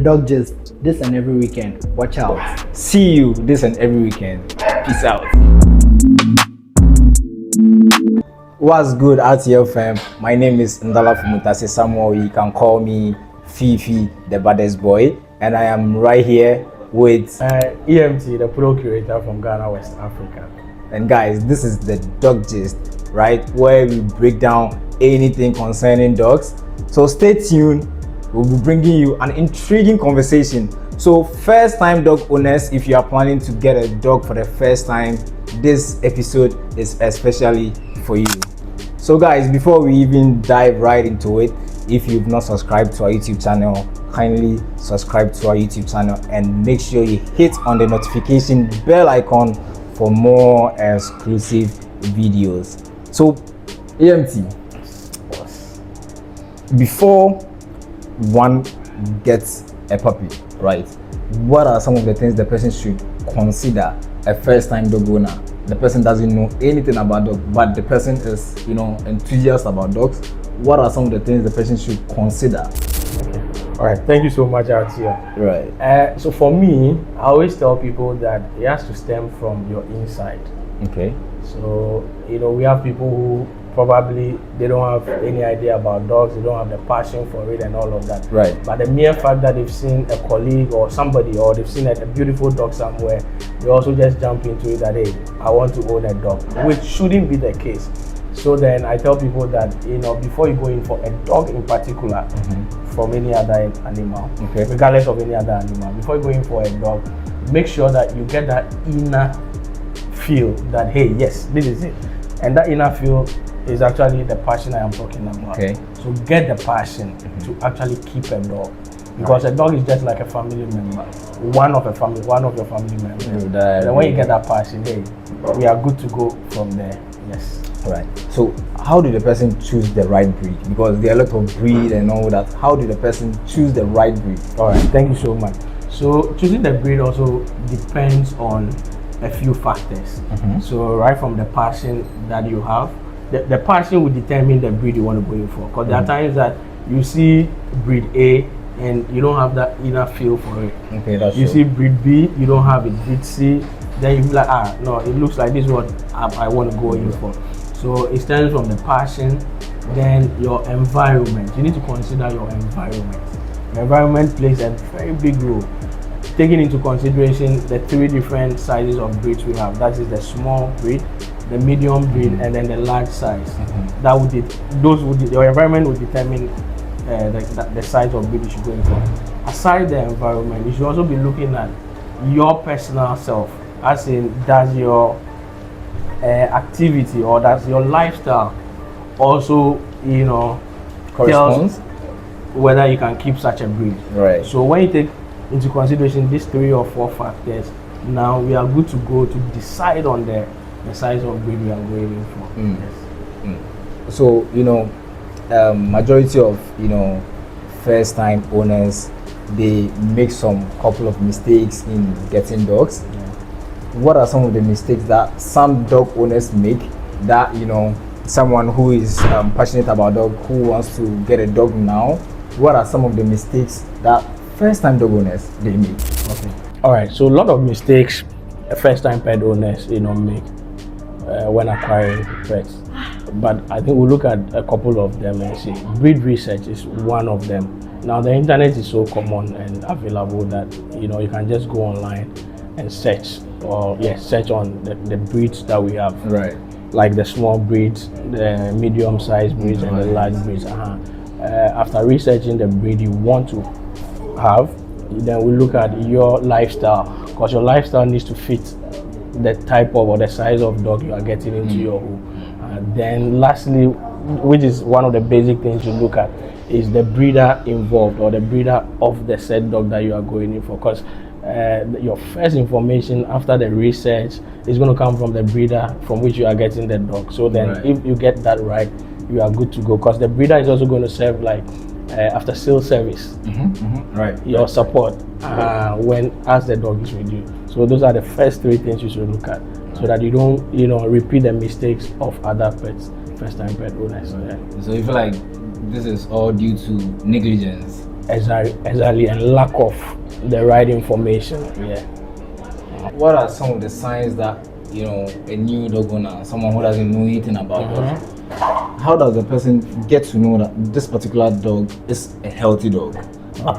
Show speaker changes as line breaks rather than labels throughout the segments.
Dog Gist, this and every weekend. Watch out.
See you this and every weekend. Peace out. What's good out here, fam? My name is Ndala Fumutase Samuel. You can call me Fifi, the baddest boy, and I am right here with
EMT, the procurator from Ghana, West Africa.
And guys, this is the Dog Gist, right, where we break down anything concerning dogs. So stay tuned. We'll be bringing you an intriguing conversation. So first time dog owners, if you are planning to get a dog for the first time, this episode is especially for you. So guys, before we even dive right into it, if you've not subscribed to our YouTube channel, kindly subscribe to our YouTube channel and make sure you hit on the notification bell icon for more exclusive videos. So EMT, before one gets a puppy, right, what are some of the things the person should consider a first-time dog owner? The person doesn't know anything about dogs, but the person is, enthusiastic about dogs. What are some of the things the person should consider?
Okay. All right. Thank you so much, out here.
Right.
So for me, I always tell people that it has to stem from your inside.
Okay.
So we have people who probably they don't have any idea about dogs, they don't have the passion for it and all of that.
Right.
But the mere fact that they've seen a colleague or somebody, or they've seen a beautiful dog somewhere, they also just jump into it that, hey, I want to own a dog, which shouldn't be the case. So then I tell people that, before you go in for a dog in particular, from any other animal,
okay,
regardless of any other animal, before you go in for a dog, make sure that you get that inner feel that, hey, yes, this is it. And that inner feel is actually the passion I am talking about.
Okay.
So get the passion to actually keep a dog, because a dog is just like a family member, one of your family members. And when you get that passion, hey, we are good to go from there. Yes.
Right. So how do the person choose the right breed? Because there are a lot of breed and all that. How do the person choose the right breed?
All right. Thank you so much. So choosing the breed also depends on a few factors. So right from the passion that you have, the passion will determine the breed you want to go in for. Because there are times that you see breed A and you don't have that inner feel for it.
Okay, that's
You
true.
see breed B, you don't have it. Breed C, then you be like, no, it looks like this is what I want to go in for. So it stems from the passion, then your environment. You need to consider your environment. The environment plays a very big role. Taking into consideration the three different sizes of breeds we have, that is the small breed, the medium breed, and then the large size. Your environment will determine the size of breed you should go in for. Aside the environment, you should also be looking at your personal self, as in, does your activity or does your lifestyle also
Corresponds?
tells whether you can keep such a breed.
Right.
So when you take into consideration these 3 or 4 factors, now we are good to go to decide on the size of breed we are going in for. Yes.
So majority of first time owners, they make some couple of mistakes in getting dogs.
Yeah.
What are some of the mistakes that some dog owners make that someone who is passionate about dog, who wants to get a dog now, what are some of the mistakes that first time dog owners they make?
Okay. All right. So a lot of mistakes first time pet owners make when acquiring pets, but I think we'll look at a couple of them and see. Breed research is one of them. Now the internet is so common and available that you can just go online and search on the breeds that we have.
Right.
Like the small breeds, the medium-sized breeds, and the large breeds. After researching the breed you want to have, then we look at your lifestyle, because your lifestyle needs to fit the type of or the size of dog you are getting into your home. Then lastly, which is one of the basic things you look at, is the breeder involved or the breeder of the said dog that you are going in for, because your first information after the research is going to come from the breeder from which you are getting the dog. So then if you get that right, you are good to go, because the breeder is also going to serve like after sales service, your support when as the dog is with you. So those are the first 3 things you should look at, so that you don't repeat the mistakes of other first time pet owners.
So you feel like this is all due to negligence?
exactly, and lack of the right information. Yeah.
What are some of the signs that a new dog owner, someone who doesn't know anything about dogs, how does the person get to know that this particular dog is a healthy dog?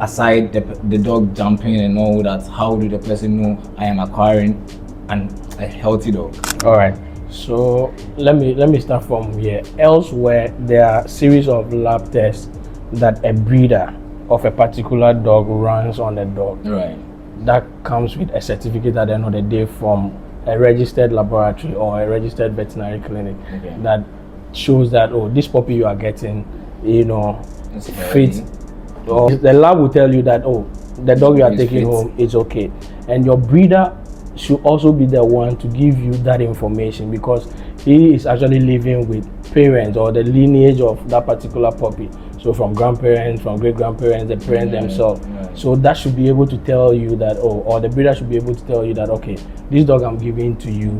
Aside the dog jumping and all that, how do the person know I am acquiring a healthy dog?
All right. So let me start from here. Elsewhere, there are series of lab tests that a breeder of a particular dog runs on the dog.
Right.
That comes with a certificate at the end of the day from a registered laboratory or a registered veterinary clinic that shows that this puppy you are getting,
It's
fit. Or the lab will tell you that the dog you are taking home is okay, and your breeder should also be the one to give you that information because he is actually living with parents or the lineage of that particular puppy. So from grandparents, from great grandparents, the parents themselves. Right. So that should be able to tell you that, or the breeder should be able to tell you that, okay, this dog I'm giving to you,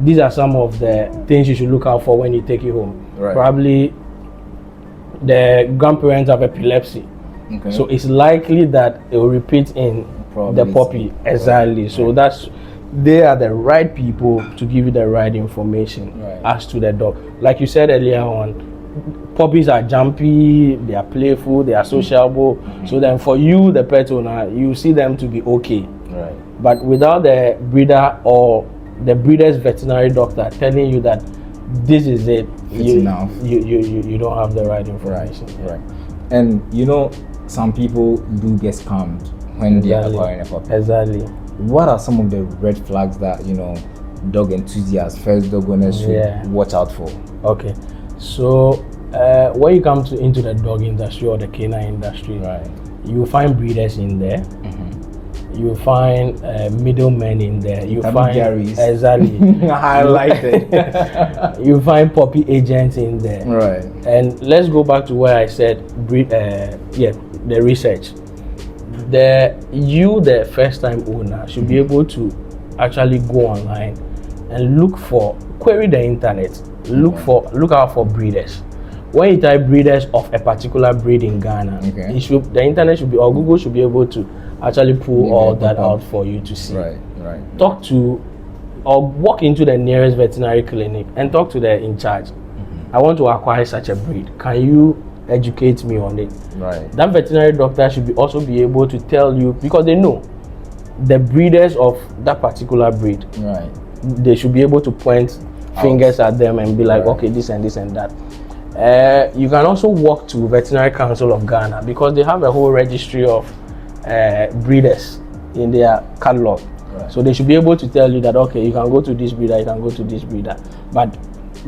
these are some of the things you should look out for when you take it home. Right. Probably the grandparents have epilepsy. Okay. So it's likely that it will repeat in the puppy. Exactly. Right. So they are the right people to give you the right information as to the dog. Like you said earlier on, puppies are jumpy, they are playful, they are sociable. So then for you, the pet owner, you see them to be okay. Right. But without the breeder or the breeder's veterinary doctor telling you that this is it, you don't have the right information.
Right. And some people do get scammed when they are acquiring a puppy.
Exactly.
What are some of the red flags that dog enthusiasts, first dog owners should watch out for?
Okay. So when you come into the dog industry or the canine industry, you find breeders in there. You find middlemen in there. You find
Gary's.
Exactly.
Highlighted.
You find puppy agents in there.
Right.
And let's go back to where I said the research. The first time owner should be able to actually go online and query the internet. Look out for breeders. When you type breeders of a particular breed in Ghana, the internet should be, or Google should be able to actually pull all that out for you to see. Right. Talk to or walk into the nearest veterinary clinic and talk to the in charge. I want to acquire such a breed. Can you educate me on it? Right. That veterinary doctor should also be able to tell you, because they know the breeders of that particular breed. Right. They should be able to point fingers at them and be like, okay, this and this and that. You can also walk to Veterinary Council of Ghana because they have a whole registry of breeders in their catalog. Right. So they should be able to tell you that, okay, you can go to this breeder, you can go to this breeder. But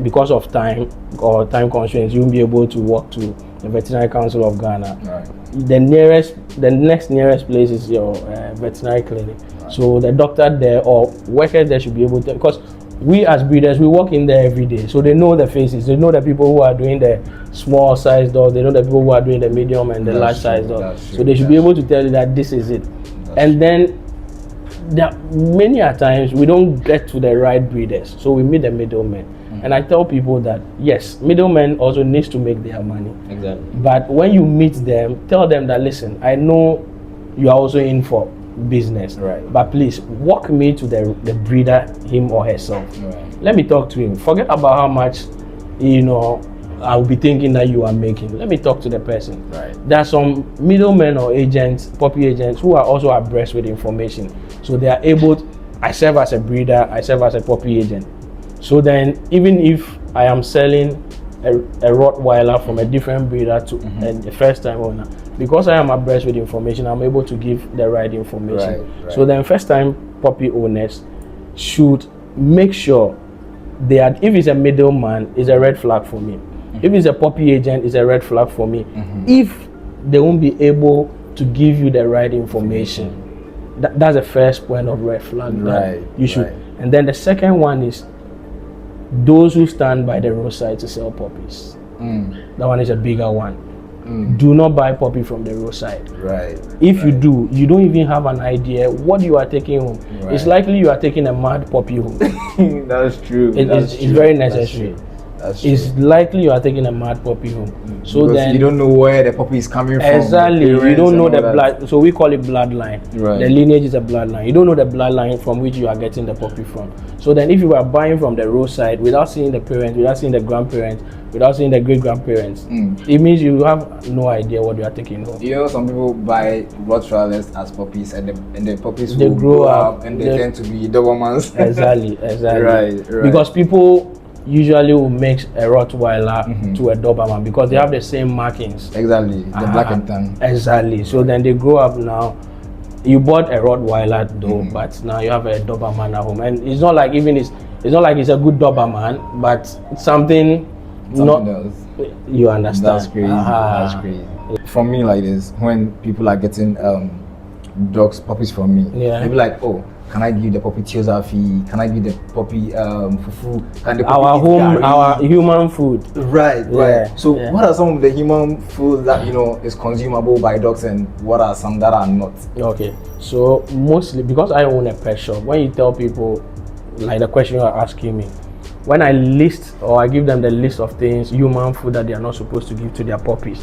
because of time or time constraints, you won't be able to walk to the Veterinary Council of Ghana. Right. The next nearest place is your veterinary clinic. Right. So the doctor there or workers there should be able to, because we as breeders, we walk in there every day, so they know the faces. They know the people who are doing the small size dogs. They know the people who are doing the medium and the large size dogs. So they should be able to tell you that this is it. And then there many a times we don't get to the right breeders, so we meet the middlemen. And I tell people that yes, middlemen also needs to make their money. Exactly. But when you meet them, tell them that, listen, I know you are also in for business, right? But please walk me to the breeder, him or herself. Right. Let me talk to him. Forget about how much I'll be thinking that you are making. Let me talk to the person. Right. There are some middlemen or agents, puppy agents, who are also abreast with information, so they are able to, I serve as a breeder, I serve as a puppy agent. So then even if I am selling a Rottweiler from a different breeder to a first time owner, because I am abreast with information, I'm able to give the right information. Right. So then first time puppy owners should make sure if it's a middleman, it's a red flag for me. If it's a puppy agent, it's a red flag for me. If they won't be able to give you the right information, that's the first point of red flag. Right. You should. Right. And then the second one is those who stand by the roadside to sell puppies. That one is a bigger one. Do not buy puppy from the roadside. Right. If you do, you don't even have an idea what you are taking home. Right. It's likely you are taking a mad puppy home.
That's true.
It's very necessary.
That's true.
it's likely you are taking a mad puppy home. So
Because
then
you don't know where the puppy is coming from.
exactly,
the
you
parents
don't know
and
the
all that.
blood. So we call it bloodline.
Right.
The lineage is a bloodline. You don't know the bloodline from which you are getting the puppy from. So then, if you are buying from the roadside without seeing the parents, without seeing the grandparents, without seeing the great grandparents, it means you have no idea what you are taking home.
You know, some people buy Rottweilers as puppies, and the puppies
They
will
grow up,
and they
they-
tend to be Dobermans.
Exactly.
Right.
Because people usually will mix a Rottweiler to a Doberman because they have the same markings.
Exactly, the black and tan.
Exactly. So then they grow up now. You bought a Rottweiler though, but now you have a Doberman at home, and it's not like it's not like it's a good Doberman, but it's something not.
Else.
You understand?
That's crazy. That's crazy. For me, like this, when people are getting puppies from me,
Yeah.
they be like, "Oh, can I give the puppy Tiozafi? Can I give the puppy fufu? Can the puppy
Our
eat
home,
garri?"
our human food.
Right,
Yeah,
right. So,
yeah.
what are some of the human foods that is consumable by dogs, and what are some that are not?
Okay, so mostly because I own a pet shop, when you tell people, like the question you are asking me, when I list or I give them the list of things, human food that they are not supposed to give to their puppies,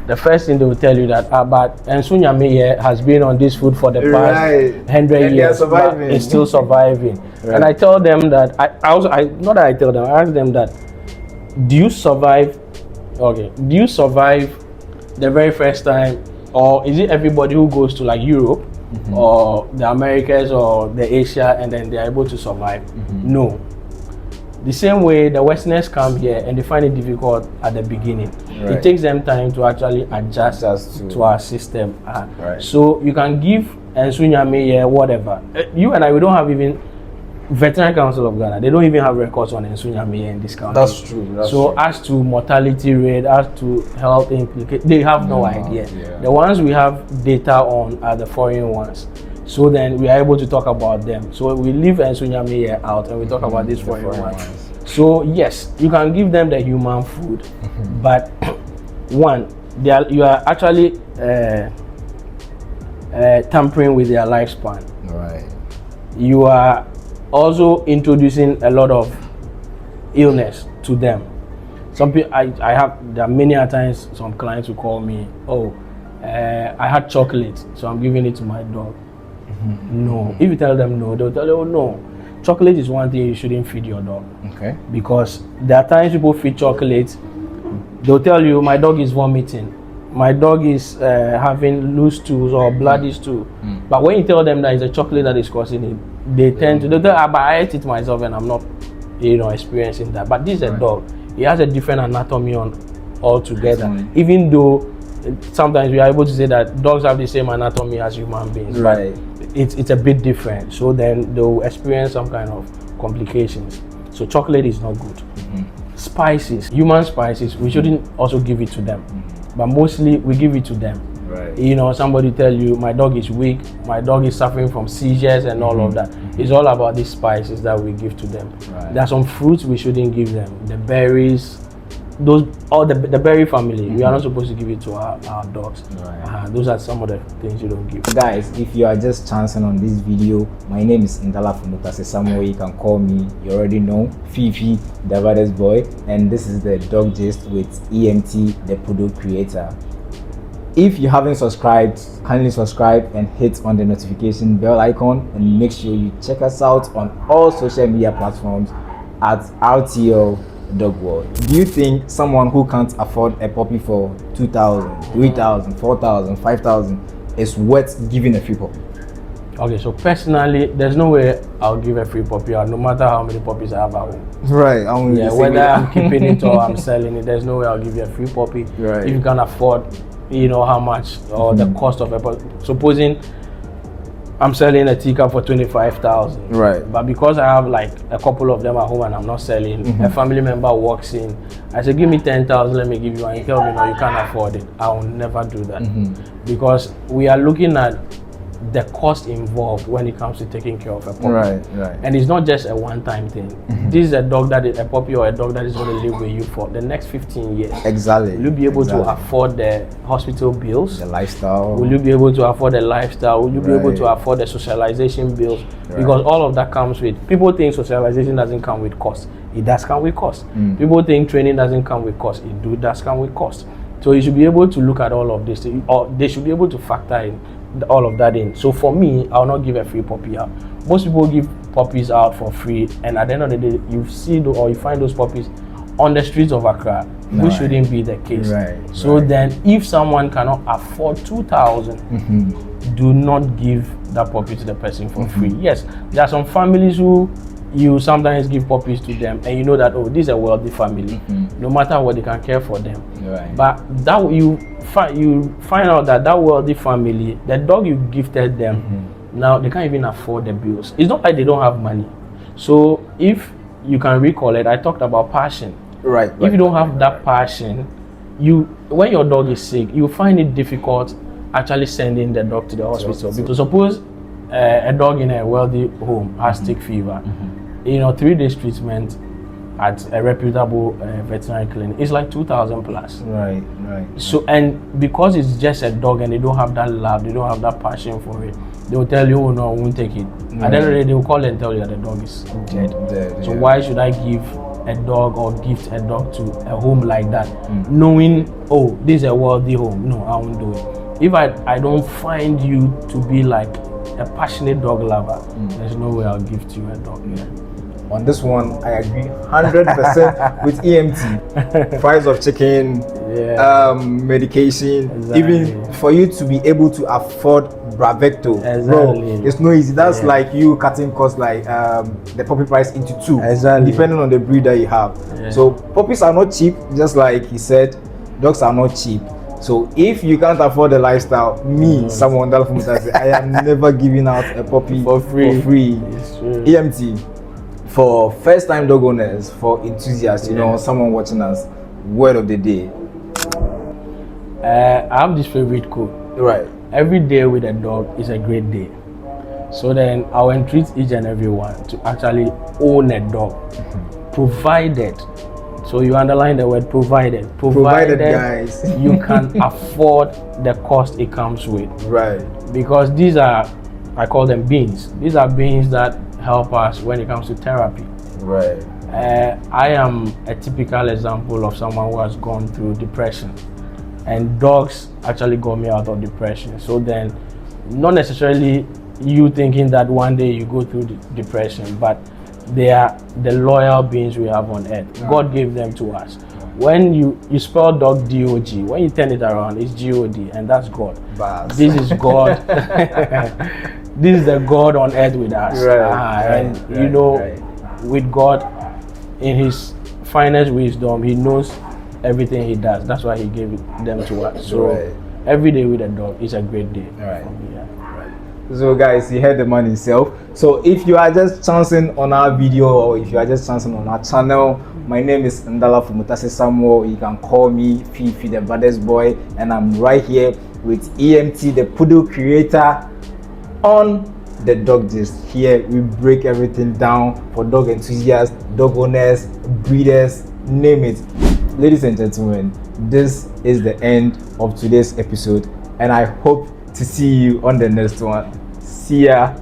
the first thing they will tell you that, but Ensunya Meye has been on this food for the past
Right.
100
And they are
years, but
surviving.
it's still surviving.
Right.
And I tell them that, not that I tell them, I ask them that, do you survive the very first time, or is it everybody who goes to like Europe or the Americas or the Asia and then they're able to survive? No. The same way the Westerners come here and they find it difficult at the beginning.
Right.
It takes them time to actually adjust to our system.
Right.
So you can give Ensunya Meye whatever. You and I, we don't have even Veterinary Council of Ghana. They don't even have records on Ensunya Meye in this country.
That's true. That's
So
true.
as to mortality rate, as to health implications, they have no idea.
idea.
The ones we have data on are the foreign ones. So then we are able to talk about them. So we leave Ensunya Meye out and we talk about these foreign ones. So yes, you can give them the human food, but one, you are actually tampering with their lifespan.
Right.
You are also introducing a lot of illness to them. Some people, there are many a times some clients will call me, I had chocolate, so I'm giving it to my dog. No. If you tell them no, they'll tell you, oh, no. Chocolate is one thing you shouldn't feed your dog.
Okay.
Because there are times people feed chocolate, they'll tell you, my dog is vomiting. My dog is having loose stools or bloody stool. But when you tell them that it's a chocolate that is causing it, they tend to, they'll tell, but I ate it myself and I'm not, experiencing that. But this is a dog. He has a different anatomy altogether. Even though sometimes we are able to say that dogs have the same anatomy as human beings.
Right.
But it's a bit different. So then they'll experience some kind of complications. So chocolate is not good. Spices, human spices, we shouldn't also give it to them. But mostly we give it to them.
Right.
Somebody tell you my dog is weak, my dog is suffering from seizures and all of that. It's all about these spices that we give to them.
Right.
There are some fruits we shouldn't give them. The berries, the berry family, we are not supposed to give it to our dogs.
Right.
Those are some of the things you don't give.
Guys, if you are just chancing on this video, my name is Ndala from Mutase Samuel. You can call me, you already know, Fifi, the baddest boy, and this is the Dog Gist with EMT, the Poodle creator. If you haven't subscribed, kindly subscribe and hit on the notification bell icon, and make sure you check us out on all social media platforms at RTL Dog World. Do you think someone who can't afford a puppy for 2,000, 3,000, 4,000, 5,000 is worth giving a free puppy?
Okay, so personally, there's no way I'll give a free puppy out, no matter how many puppies I have at home.
Right.
Whether I'm keeping it or I'm selling it, there's no way I'll give you a free puppy.
Right.
If you can afford, how much or the cost of a puppy. Supposing I'm selling a teacup for 25,000.
Right.
But because I have like a couple of them at home and I'm not selling, a family member walks in, I say, give me 10,000, let me give you, and you tell me, no, you can't afford it. I will never do that. Because we are looking at the cost involved when it comes to taking care of a puppy.
Right.
And it's not just a one-time thing. This is a dog that is a puppy or a dog that is going to live with you for the next 15 years.
Exactly.
Will you be able to afford the hospital bills?
The lifestyle.
Will you be able to afford the lifestyle? Will you be able to
Right.
afford the socialization bills?
Right.
Because all of that comes with, people think socialization doesn't come with cost. It does come with cost. People think training doesn't come with cost. It does come with cost. So you should be able to look at all of this, or they should be able to factor in all of that in. So for me, I'll not give a free puppy out. Most people give puppies out for free, and at the end of the day, you see or you find those puppies on the streets of Accra, which shouldn't be the case.
Right.
So then, if someone cannot afford 2,000, do not give that puppy to the person for free. Yes, there are some families who you sometimes give puppies to them, and you know that, oh, this is a wealthy family. No matter what, they can care for them.
Right.
But that you find out that wealthy family, the dog you gifted them, now they can't even afford the bills. It's not like they don't have money. So if you can recall it, I talked about passion.
Right.
If you don't have that passion, when your dog is sick, you find it difficult actually sending the dog to the hospital. Because suppose a dog in a wealthy home has tick fever, 3 days treatment at a reputable veterinary clinic, it's like 2,000 plus.
Right.
So, and because it's just a dog and they don't have that love, they don't have that passion for it, they will tell you, oh no, I won't take it. At the end of the day, they will call and tell you that the dog is dead. So why should I give a dog or gift a dog to a home like that, knowing, oh, this is a wealthy home? No, I won't do it. If I don't find you to be like a passionate dog lover, there's no way I'll gift you a dog.
On this one, I agree 100% with EMT. Price of chicken, medication, even for you to be able to afford Bravecto, bro, it's no easy. That's like you cutting costs like the puppy price into two, depending on the breed that you have. So puppies are not cheap, just like he said. Dogs are not cheap. So if you can't afford the lifestyle, someone that from I am never giving out a puppy for free. EMT. For first-time dog owners, for enthusiasts, someone watching us, word of the day.
I have this favorite quote.
Right.
Every day with a dog is a great day. So then I'll entreat each and every one to actually own a dog, provided. So you underline the word provided. Provided
guys.
You can afford the cost it comes with.
Right.
Because these are, I call them beans. These are beans that help us when it comes to therapy.
Right.
I am a typical example of someone who has gone through depression, and dogs actually got me out of depression. So then, not necessarily you thinking that one day you go through depression, but they are the loyal beings we have on earth. God gave them to us. When you spell dog D-O-G, when you turn it around, it's G-O-D, and that's God. This is God. This is the God on earth with us. With God, in his finest wisdom, he knows everything he does. That's why he gave them to us. So every day with a dog is a great day for me.
So guys, you heard the man himself. So if you are just chancing on our video, or if you are just chancing on our channel, my name is Ndala Fumutase Samuel. You can call me Fifi, the baddest boy, and I'm right here with EMT, the poodle creator, on the Dog Gist. Here we break everything down for dog enthusiasts, dog owners, breeders, name it. Ladies and gentlemen, this is the end of today's episode, and I hope to see you on the next one. See ya.